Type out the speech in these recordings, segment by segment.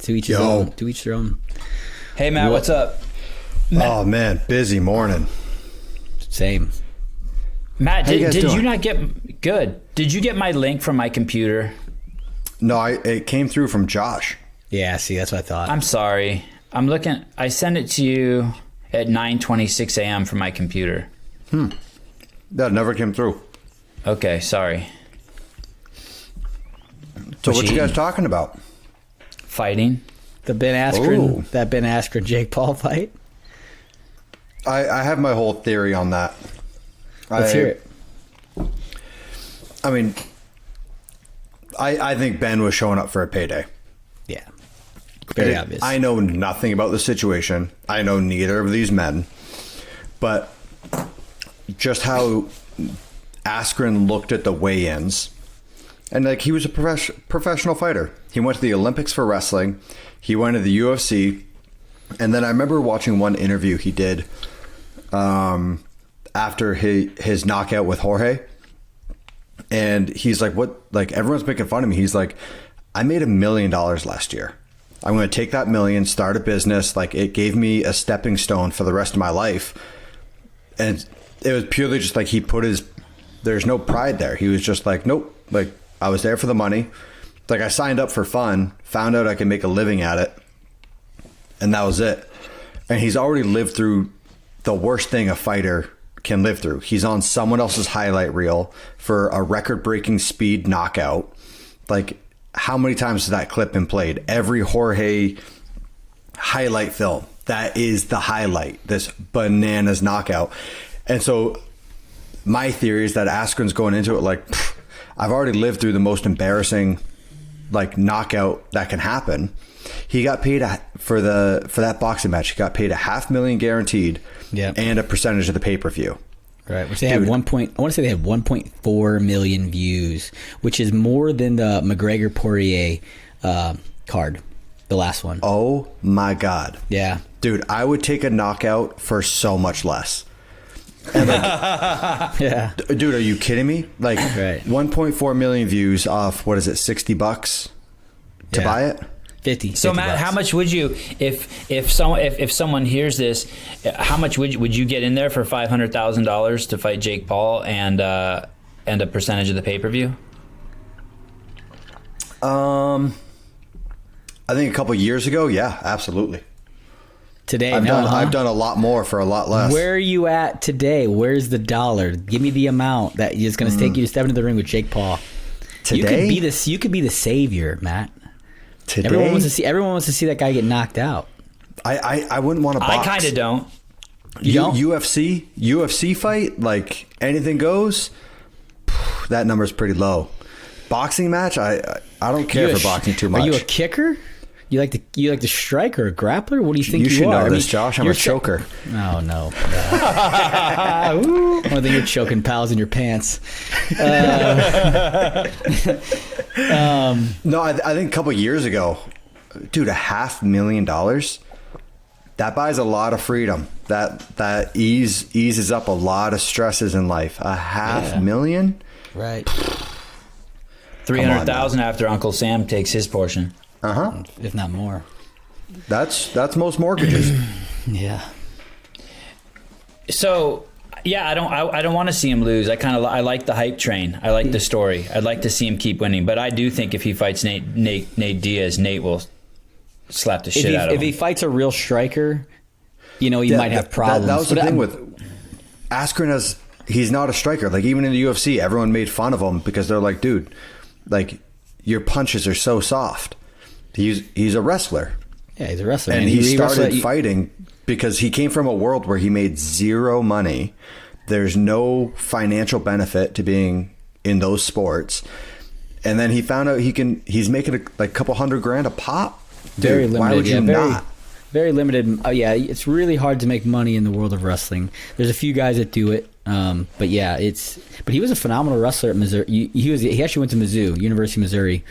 To each his own. To each their own. Hey, Matt, what's up? Matt. Oh, man, busy morning. Same. Matt, did you not get... Good. Did you get my link from my computer? No, it came through from Josh. Yeah, see, that's what I thought. I'm sorry. I'm looking... I sent it to you at 9:26 a.m. from my computer. That never came through. Okay, sorry. So what you guys talking about? Fighting. The Ben Askren Jake Paul fight? I have my whole theory on that. Let's hear it. I mean, I think Ben was showing up for a payday. Yeah. Very obvious. I know nothing about the situation. I know neither of these men. But just how Askren looked at the weigh-ins, and like he was a professional fighter. He went to the Olympics for wrestling. He went to the UFC. And then I remember watching one interview he did after his knockout with Jorge. And he's like, what? Like, everyone's making fun of me. He's like, I made $1 million last year. I'm going to take that million, start a business. Like, it gave me a stepping stone for the rest of my life. And it was purely just like there's no pride there. He was just like, nope. Like, I was there for the money. Like, I signed up for fun, found out I could make a living at it. And that was it. And he's already lived through the worst thing a fighter can live through. He's on someone else's highlight reel for a record-breaking speed knockout. Like, how many times has that clip been played? Every Jorge highlight film, that is the highlight, this bananas knockout. And so my theory is that Askren's going into it like, I've already lived through the most embarrassing like knockout that can happen. He got paid for that boxing match. He got paid $500,000 guaranteed, and a percentage of the pay-per-view. Right, which they had I want to say they had 1.4 million views, which is more than the McGregor Poirier card, the last one. Oh my God! Yeah, dude, I would take a knockout for so much less. And like, yeah, dude, are you kidding me? Like, right. 1.4 million views off what is it, $60 to buy it? 50. So Matt, how much would you, if someone hears this, how much would you get in there for $500,000 to fight Jake Paul and a percentage of the pay-per-view? I think a couple years ago, yeah, absolutely. Today, I've done a lot more for a lot less. Where are you at today? Where's the dollar? Give me the amount that is going to take you to step into the ring with Jake Paul. Today, you could be the savior, Matt. Today, everyone wants to see that guy get knocked out. I wouldn't want to box. I kind of don't. You don't? UFC fight, like anything goes. That number's pretty low. Boxing match, I don't care for boxing too much. Are you a kicker? You like to strike or a grappler? What do you think you are? You should know this, Josh. I'm a choker. Oh, no. I think you're choking pals in your pants. No, I think a couple years ago, dude, $500,000, that buys a lot of freedom. That eases up a lot of stresses in life. $500,000? Right. 300,000 after Uncle Sam takes his portion. If not more. That's most mortgages. Yeah. So, yeah, I don't want to see him lose. I like the hype train. I like the story. I'd like to see him keep winning. But I do think if he fights Nate Diaz, Nate will slap the shit out of him. If he fights a real striker, you might have problems. That was the thing with Askren. He's not a striker. Like, even in the UFC, everyone made fun of him because they're like, dude, like, your punches are so soft. He's a wrestler. Yeah, he's a wrestler. And he started fighting because he came from a world where he made zero money. There's no financial benefit to being in those sports. And then he found out he's making a couple $100,000 a pop. Dude, very limited. Why would you not? Very limited. It's really hard to make money in the world of wrestling. There's a few guys that do it. But he was a phenomenal wrestler at Missouri. He actually went to Mizzou, University of Missouri.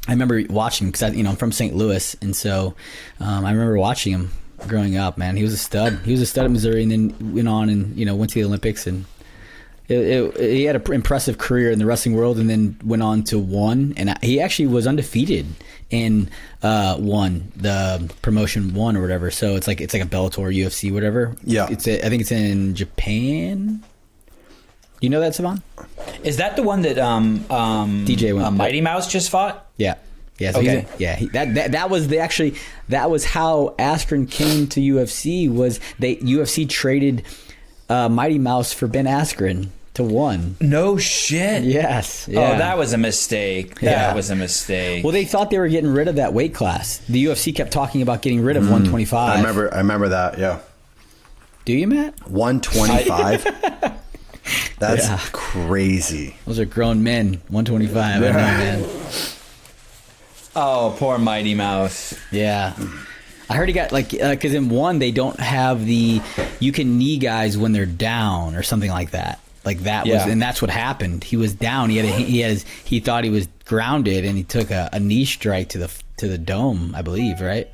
I remember watching him because I'm from St. Louis, and so I remember watching him growing up. Man, he was a stud. He was a stud at Missouri, and then went on and went to the Olympics and He had an impressive career in the wrestling world, and then went on to ONE, and he actually was undefeated in ONE, the promotion ONE or whatever. So it's like a Bellator, UFC, whatever. Yeah, I think it's in Japan. You know that, Sevan? Is that the one that DJ went Mighty Mouse just fought? Yeah. Yeah, so Okay. that was how Askren came to UFC. Was UFC traded Mighty Mouse for Ben Askren to ONE. No shit. Yes. Oh, Yeah. that was a mistake. Yeah. That was a mistake. Well, they thought they were getting rid of that weight class. The UFC kept talking about getting rid of 125. I remember that. Yeah, Do you, Matt? 125. That's crazy. Those are grown men. 125. I don't know, man. Oh, poor Mighty Mouse. Yeah. I heard he got because in ONE they don't have you can knee guys when they're down or something like that. Like that was, and that's what happened. He was down. He thought he was grounded, and he took a knee strike to the dome, I believe. Right?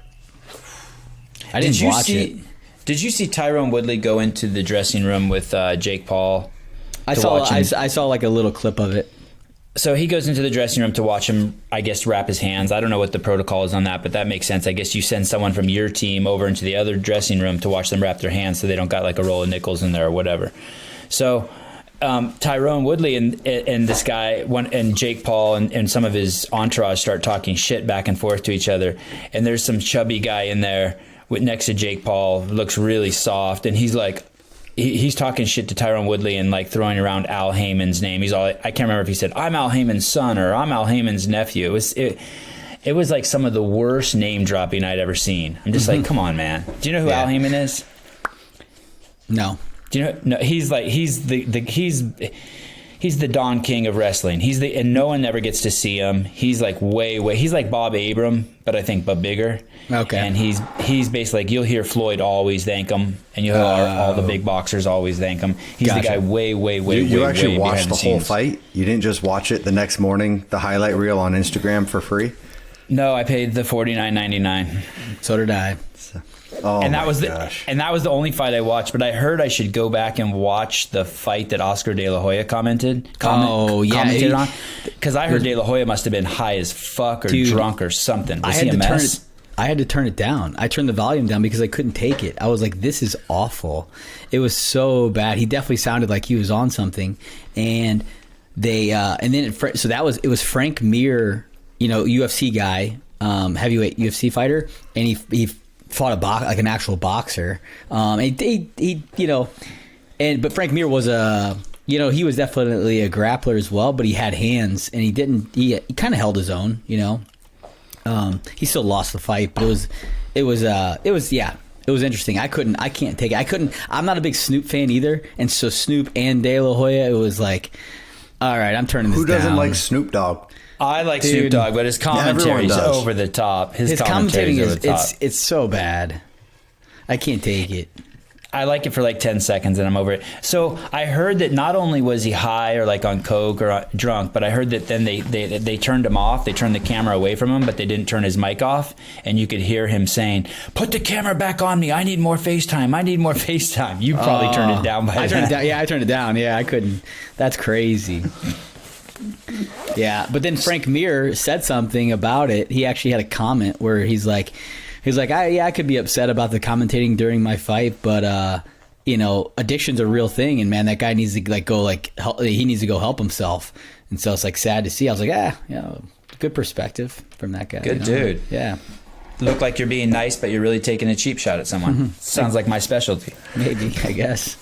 I didn't watch it. Did you see Tyron Woodley go into the dressing room with Jake Paul? I saw like a little clip of it. So he goes into the dressing room to watch him, I guess, wrap his hands. I don't know what the protocol is on that, but that makes sense. I guess you send someone from your team over into the other dressing room to watch them wrap their hands so they don't got like a roll of nickels in there or whatever. So Tyrone Woodley and this guy and Jake Paul and some of his entourage start talking shit back and forth to each other. And there's some chubby guy in there next to Jake Paul, looks really soft, and he's like, he's talking shit to Tyron Woodley and like throwing around Al Heyman's name. He's all, I can't remember if he said, I'm Al Heyman's son or I'm Al Heyman's nephew. It was like some of the worst name dropping I'd ever seen. I'm just like, come on, man. Do you know who Al Heyman is? No. Do you know? No, he's the Don King of wrestling. And no one ever gets to see him. He's like he's like Bob Abram, but I think but bigger. Okay. And he's basically like, you'll hear Floyd always thank him, and you'll hear all the big boxers always thank him. He's the guy way You actually watched the whole scenes. fight? You didn't just watch it the next morning, the highlight reel on Instagram for free? No, I paid the $49.99. So did I. Oh, and that was gosh. and that was the only fight I watched. But I heard I should go back and watch the fight that Oscar De La Hoya commented on, because I heard De La Hoya must have been high as fuck or drunk or something. Was he a mess? I had to turn it down. I turned the volume down because I couldn't take it. I was like, this is awful. It was so bad. He definitely sounded like he was on something. And it was Frank Mir, UFC guy, heavyweight UFC fighter, and he fought like an actual boxer. But Frank Mir was he was definitely a grappler as well, but he had hands, and he kind of held his own, he still lost the fight, but it was interesting. I can't take it. I'm not a big Snoop fan either. And so Snoop and De La Hoya, it was like, all right, I'm turning this down. Who doesn't like Snoop Dogg? I like Snoop Dogg, but his commentary is over the top. His commentating is over the top. It's so bad. I can't take it. I like it for like 10 seconds and I'm over it. So I heard that not only was he high or like on coke or drunk, but I heard that then they turned him off. They turned the camera away from him, but they didn't turn his mic off. And you could hear him saying, "Put the camera back on me. I need more FaceTime. I need more FaceTime." You probably turned it down by I turned it down. Yeah, I turned it down. Yeah, I couldn't. That's crazy. Yeah, but then Frank Mir said something about it. He actually had a comment where he's like, I could be upset about the commentating during my fight, but addiction's a real thing, and man, that guy needs to he needs to go help himself. And so it's like sad to see. I was like, good perspective from that guy. Good dude. Yeah. Look like you're being nice, but you're really taking a cheap shot at someone. Sounds like my specialty. Maybe, I guess.